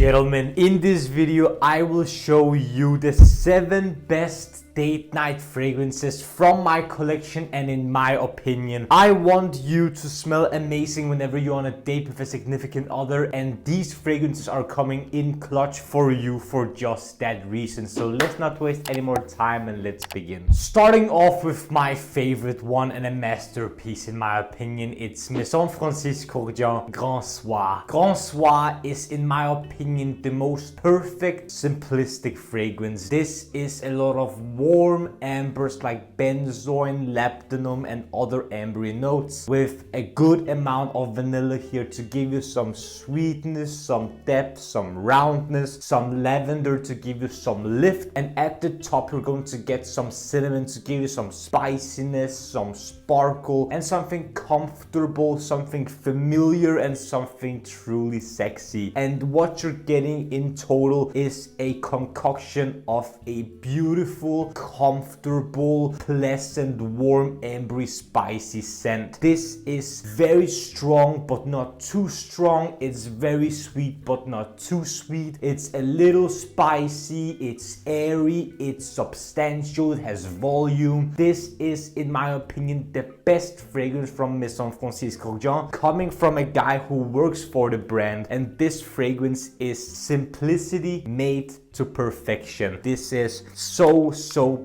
gentlemen, in this video I will show you the 7 best date night fragrances from my collection, and in my opinion I want you to smell amazing whenever you're on a date with a significant other, and these fragrances are coming in clutch for you for just that reason. So let's not waste any more time and let's begin. Starting off with my favorite one and a masterpiece in my opinion, it's Maison Kurkdjian Grand Soir. Grand Soir is in my opinion the most perfect simplistic fragrance. This is a lot of warm ambers like benzoin, labdanum and other ambery notes with a good amount of vanilla here to give you some sweetness, some depth, some roundness, some lavender to give you some lift, and at the top you're going to get some cinnamon to give you some spiciness, some sparkle and something comfortable, something familiar and something truly sexy. And what you're getting in total is a concoction of a beautiful, comfortable, pleasant, warm, ambery, spicy scent. This is very strong but not too strong. It's very sweet but not too sweet. It's a little spicy, it's airy, it's substantial, it has volume. This is in my opinion the best fragrance from Maison Kurkdjian, coming from a guy who works for the brand, and this fragrance is simplicity made to perfection. This is so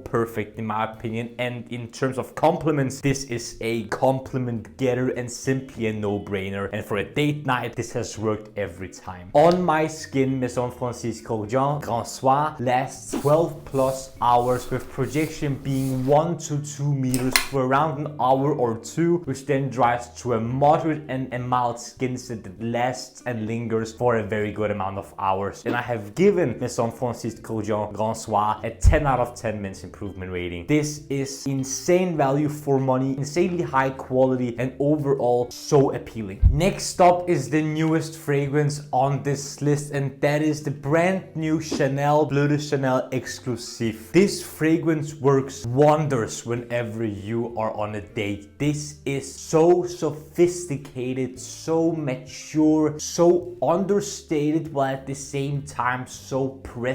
perfect in my opinion, and in terms of compliments, this is a compliment getter and simply a no-brainer, and for a date night this has worked every time. On my skin, Maison Kurkdjian Grand Soir lasts 12 plus hours, with projection being 1 to 2 meters for around an hour or two, which then dries to a moderate and a mild skin set that lasts and lingers for a very good amount of hours. And I have given Maison Kurkdjian Grand Soir a 10 out of 10 minutes improvement rating. This is insane value for money, insanely high quality, and overall so appealing. Next up is the newest fragrance on this list, and that is the brand new Chanel Bleu de Chanel Exclusive. This fragrance works wonders whenever you are on a date. This is so sophisticated, so mature, so understated, while at the same time so present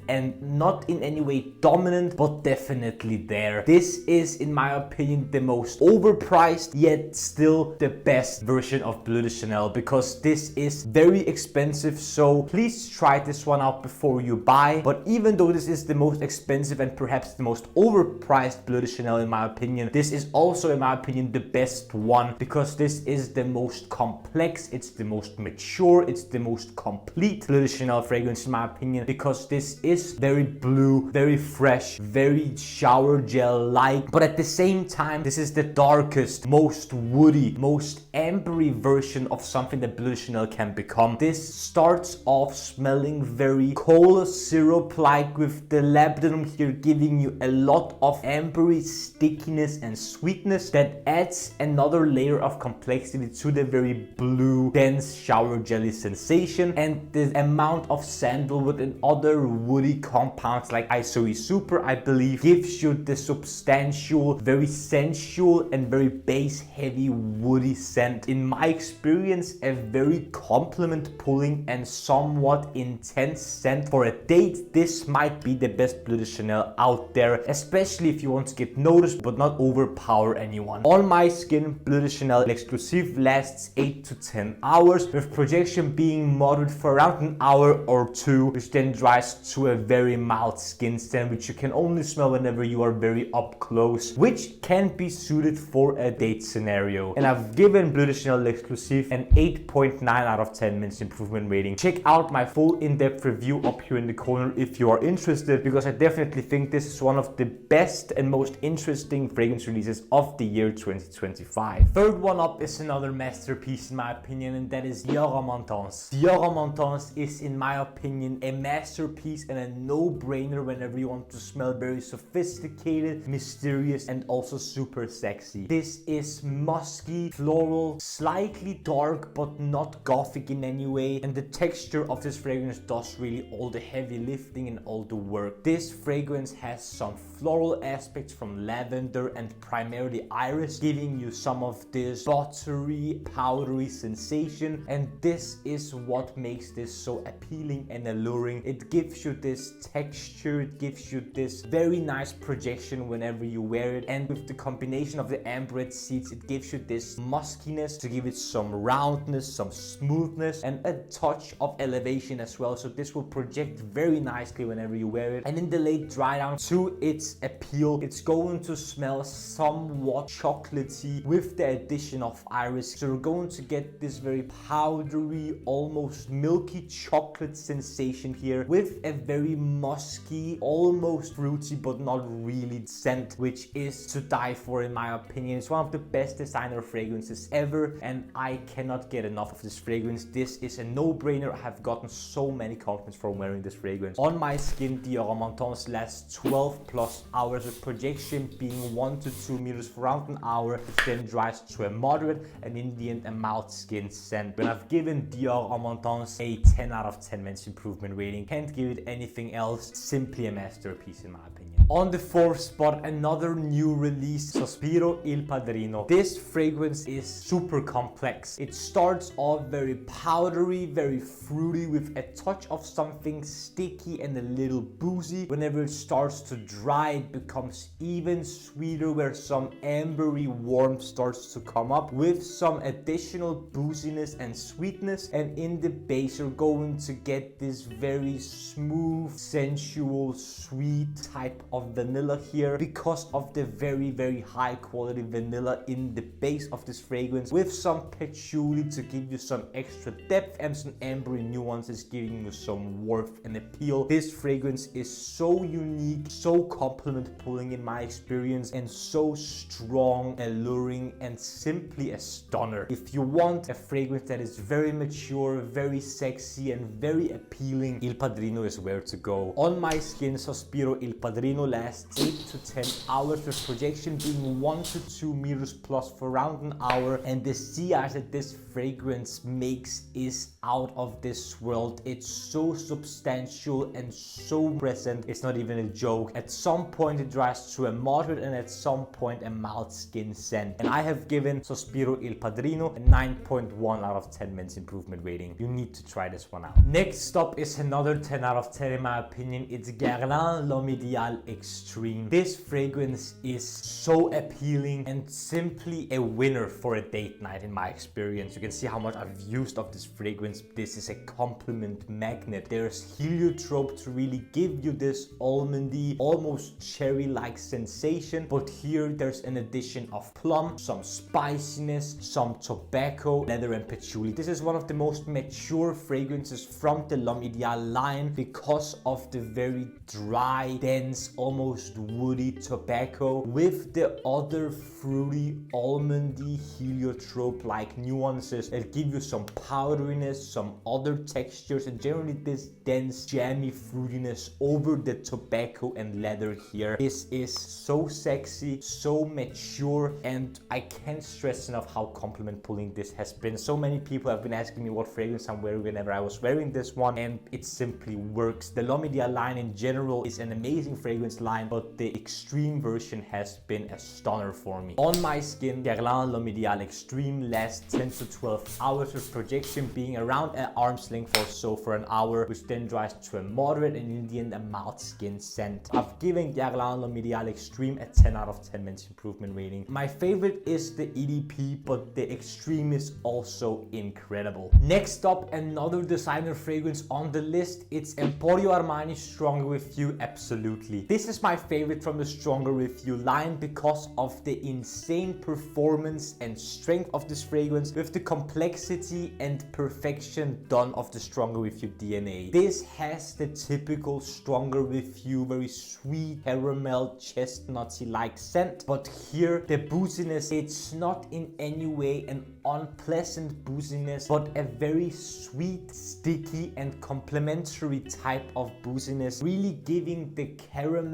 and not in any way dominant, but definitely there. This is in my opinion the most overpriced yet still the best version of Bleu de Chanel, because this is very expensive, so please try this one out before you buy. But even though this is the most expensive and perhaps the most overpriced Bleu de Chanel in my opinion, this is also in my opinion the best one, because this is the most complex, it's the most mature, it's the most complete Bleu de Chanel fragrance in my opinion, because this is very blue, very fresh, very shower gel like, but at the same time this is the darkest, most woody, most ambery version of something that Bleu de Chanel can become. This starts off smelling very cola syrup like, with the labdanum here giving you a lot of ambery stickiness and sweetness that adds another layer of complexity to the very blue dense shower jelly sensation, and the amount of sandalwood and other woody compounds like Isoe Super I believe gives you the substantial, very sensual and very bass heavy woody scent. In my experience, a very compliment pulling and somewhat intense scent. For a date, this might be the best Bleu de Chanel out there, especially if you want to get noticed but not overpower anyone. On my skin, Bleu de Chanel Exclusive lasts 8 to 10 hours, with projection being moderate for around an hour or two, which then dries to a very mild skin scent, which you can only smell whenever you are very up close, which can be suited for a date scenario. And I've given Bleu de Chanel Exclusive an 8.9 out of 10 minutes improvement rating. Check out my full in-depth review up here in the corner if you are interested, because I definitely think this is one of the best and most interesting fragrance releases of the year 2025. Third one up is another masterpiece in my opinion, and that is Dior Homme. Dior Homme is in my opinion a masterpiece masterpiece and a no-brainer whenever you want to smell very sophisticated, mysterious, and also super sexy. This is musky, floral, slightly dark but not gothic in any way, and the texture of this fragrance does really all the heavy lifting and all the work. This fragrance has some floral aspects from lavender and primarily iris, giving you some of this buttery, powdery sensation, and this is what makes this so appealing and alluring. It gives you this texture, it gives you this very nice projection whenever you wear it, and with the combination of the amber seeds, it gives you this muskiness to give it some roundness, some smoothness, and a touch of elevation as well. So this will project very nicely whenever you wear it. And in the late dry down, to its appeal, it's going to smell somewhat chocolatey with the addition of iris. So you're going to get this very powdery, almost milky chocolate sensation here with a very musky, almost fruity but not really scent, which is to die for in my opinion. It's one of the best designer fragrances ever, and I cannot get enough of this fragrance. This is a no-brainer. I have gotten so many compliments from wearing this fragrance. On my skin, Dior Montons lasts 12 plus hours with projection being 1 to 2 meters for around an hour, which then dries to a moderate and in the end a mild skin scent. When I've given Dior Montons a 10 out of 10 men's improvement rating, can't give it anything else, simply a masterpiece in my opinion. On the 4th spot, another new release, Sospiro Il Padrino. This fragrance is super complex. It starts off very powdery, very fruity with a touch of something sticky and a little boozy. Whenever it starts to dry, it becomes even sweeter where some ambery warmth starts to come up with some additional booziness and sweetness, and in the base you're going to get this very smooth, sensual, sweet type of vanilla here because of the very high quality vanilla in the base of this fragrance, with some patchouli to give you some extra depth and some ambery nuances giving you some warmth and appeal. This fragrance is so unique, so compliment pulling in my experience, and so strong, alluring, and simply a stunner. If you want a fragrance that is very mature, very sexy, and very appealing, Il Padrino is where to go. On my skin, Sospiro Il Padrino lasts 8 to 10 hours with projection being 1 to 2 meters plus for around an hour, and the sillage that this fragrance makes is out of this world. It's so substantial and so present, it's not even a joke. At some point it dries to a moderate and at some point a mild skin scent, and I have given Sospiro Il Padrino a 9.1 out of 10 men's improvement rating. You need to try this one out. Next up is another 10 out of 10 in my opinion. It's Guerlain L'Homme Ideal Extreme. This fragrance is so appealing and simply a winner for a date night in my experience. You can see how much I've used of this fragrance. This is a compliment magnet. There's heliotrope to really give you this almondy, almost cherry-like sensation, but here there's an addition of plum, some spiciness, some tobacco, leather, and patchouli. This is one of the most mature fragrances from the L'Homme Ideal line because of the very dry, dense, almost woody tobacco with the other fruity, almondy, heliotrope-like nuances that give you some powderiness, some other textures, and generally this dense, jammy fruitiness over the tobacco and leather here. This is so sexy, so mature, and I can't stress enough how compliment pulling this has been. So many people have been asking me what fragrance I'm wearing whenever I was wearing this one, and it simply works. The L'Homme Ideal line in general is an amazing fragrance line, but the extreme version has been a stunner for me. On my skin, Guerlain L'Homme Ideal Extreme lasts 10 to 12 hours with projection being around an arm's length or so for an hour, which then dries to a moderate and in the end a mild skin scent. I've given Guerlain L'Homme Ideal Extreme a 10 out of 10 men's improvement rating. My favorite is the EDP, but the Extreme is also incredible. Next up, another designer fragrance on the list. It's Emporio Armani Stronger With You Absolutely. This This is my favorite from the Stronger With You line because of the insane performance and strength of this fragrance with the complexity and perfection done of the Stronger With You DNA. This has the typical Stronger With You, very sweet caramel chestnutty like scent, but here the booziness, it's not in any way an unpleasant booziness, but a very sweet, sticky and complementary type of booziness, really giving the caramel,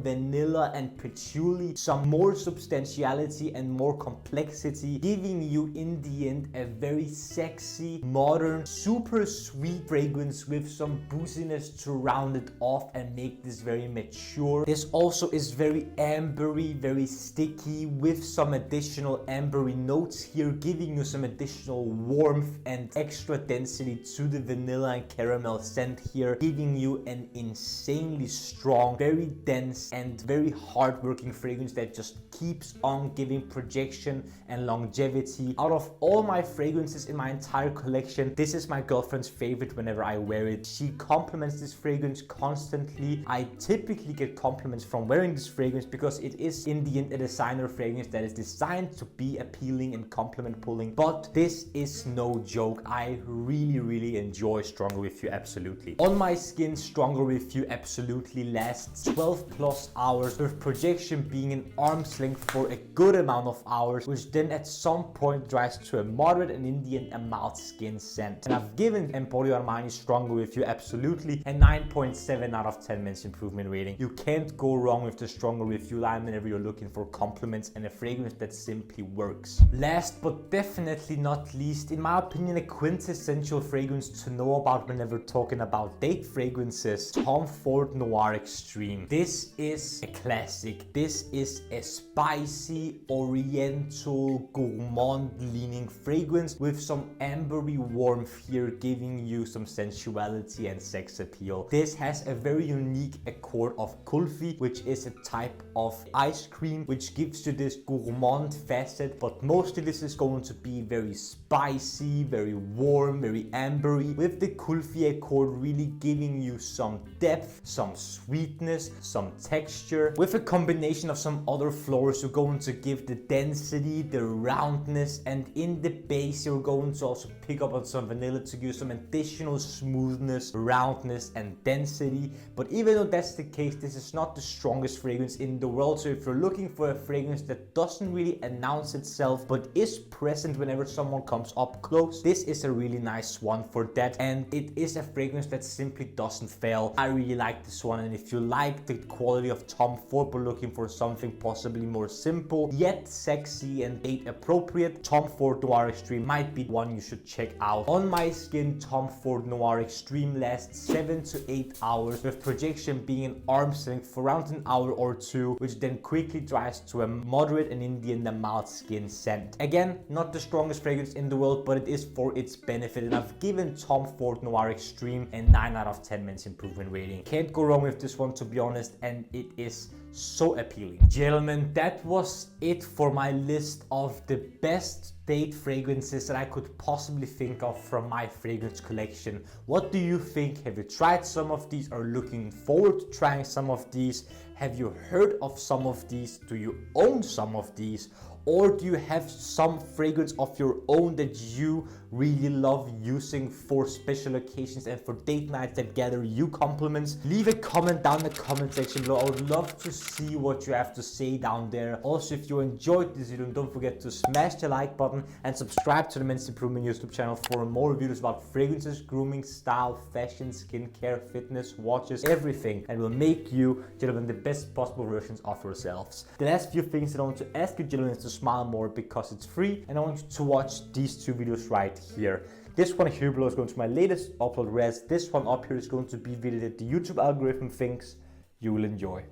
vanilla and patchouli some more substantiality and more complexity, giving you in the end a very sexy, modern, super sweet fragrance with some booziness to round it off and make this very mature. This also is very ambery, very sticky with some additional ambery notes here, giving you some additional warmth and extra density to the vanilla and caramel scent here, giving you an insanely strong, very dense and very hard-working fragrance that just keeps on giving projection and longevity. Out of all my fragrances in my entire collection, this is my girlfriend's favorite whenever I wear it. She compliments this fragrance constantly. I typically get compliments from wearing this fragrance because it is in the end a designer fragrance that is designed to be appealing and compliment pulling, but this is no joke. I really enjoy Stronger With You, absolutely. On my skin, Stronger With You absolutely lasts 12 plus hours, with projection being an arm's length for a good amount of hours, which then at some point dries to a moderate and in the end a mild skin scent. And I've given Emporio Armani Stronger With You absolutely a 9.7 out of 10 men's improvement rating. You can't go wrong with the Stronger With You line whenever you're looking for compliments and a fragrance that simply works. Last but definitely not least, in my opinion, a quintessential fragrance to know about whenever talking about date fragrances, Tom Ford Noir Extreme. This is a classic. This is a spicy, oriental, gourmand leaning fragrance with some ambery warmth here, giving you some sensuality and sex appeal. This has a very unique accord of kulfi, which is a type of ice cream which gives you this gourmand facet, but mostly this is going to be very spicy, very warm, very ambery, with the kulfi accord really giving you some depth, some sweetness, some texture. With a combination of some other florals, you're going to give the density, the roundness, and in the base you're going to also pick up on some vanilla to give you some additional smoothness, roundness and density. But even though that's the case, this is not the strongest fragrance in the world. So if you're looking for a fragrance that doesn't really announce itself but is present whenever someone comes up close, this is a really nice one for that, and it is a fragrance that simply doesn't fail. I really like this one, and if you like the quality of Tom Ford but looking for something possibly more simple yet sexy and date appropriate, Tom Ford Noir Extreme might be one you should check out. On my skin, Tom Ford Noir Extreme lasts 7 to 8 hours, with projection being an arm's length for around an hour or two, which then quickly dries to a moderate and in the end a mild skin scent. Again, not the strongest fragrance in the world, but it is for its benefit, and I've given Tom Ford Noir Extreme a 9 out of 10 men's improvement rating. Can't go wrong with this one, to be honest, and it is so appealing. Gentlemen, that was it for my list of the best date fragrances that I could possibly think of from my fragrance collection. What do you think? Have you tried some of these or looking forward to trying some of these? Have you heard of some of these? Do you own some of these? Or do you have some fragrance of your own that you really love using for special occasions and for date nights that gather you compliments? Leave a comment down in the comment section below. I would love to see what you have to say down there. Also, if you enjoyed this video, don't forget to smash the like button and subscribe to the Men's Improvement YouTube channel for more videos about fragrances, grooming, style, fashion, skincare, fitness, watches, everything, and will make you, gentlemen, the best possible versions of yourselves. The last few things that I want to ask you, gentlemen, is to smile more because it's free, and I want you to watch these two videos right here. This one here below is going to my latest upload res. This one up here is going to be video that the YouTube algorithm thinks you will enjoy.